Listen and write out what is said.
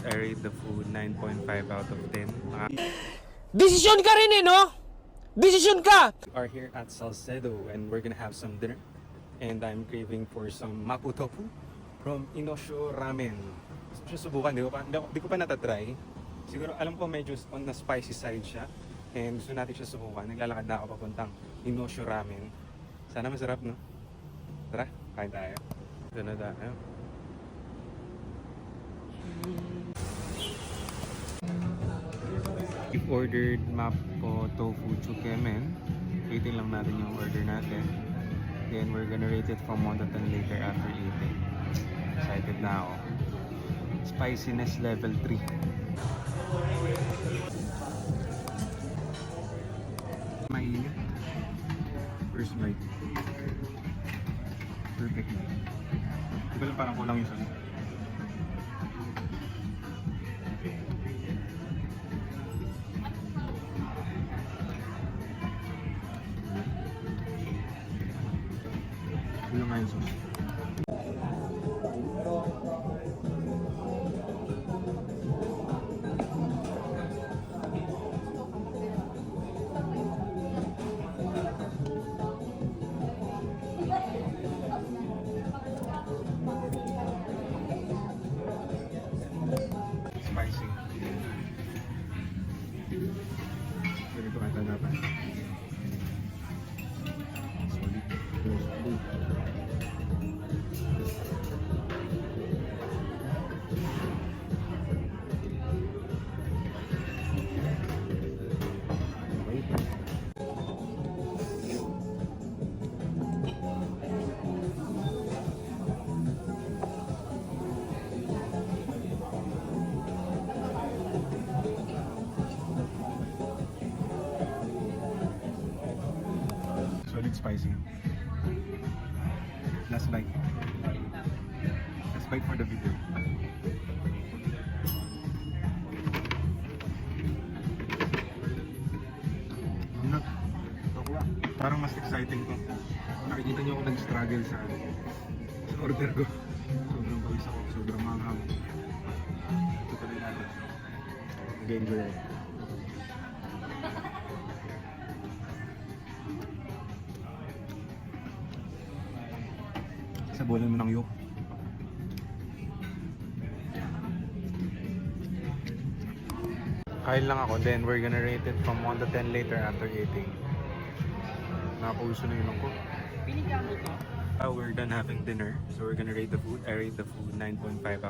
I rate the food 9.5 out of 10. Desisyon ka rin eh, no? Desisyon ka! We are here at Salcedo and we're gonna have some dinner. And I'm craving for some mapo tofu from Inosho Ramen. Gusto ko siya subukan, di ko pa natatry. Siguro alam ko medyo on the spicy side siya. And gusto natin siya subukan. Naglalakad na ako papuntang Inosho Ramen. Sana masarap, no? Tara, kain tayo. Ito na tayo. We've ordered mapo tofu chukemen. Rating lang natin yung order natin. Then we're gonna rate it from 1 to 10 later after eating. Excited na ako. Spiciness level 3. Mainit. First bite. Perfect na. Diba lang parang kulang yung sabi. Kulang nga yung sauce. Spicy. Ganito ata dapat. Solid. Solid spicy. Last bite. Last bite for the video. Parang mas exciting to. Nakikita niyo ako nag-struggle sa order ko. Sobrang pawis ako, sobrang manghang. Ito tuloy natin. Nag-enjoy ako. Sabunin mo ng yolk. Kain lang ako, then we're gonna rate it from 1 to 10 later after eating. Nakapauso na yun ako. Binigyan mo to? We're done having dinner, so we're gonna rate the food. I rate the food 9.5 out.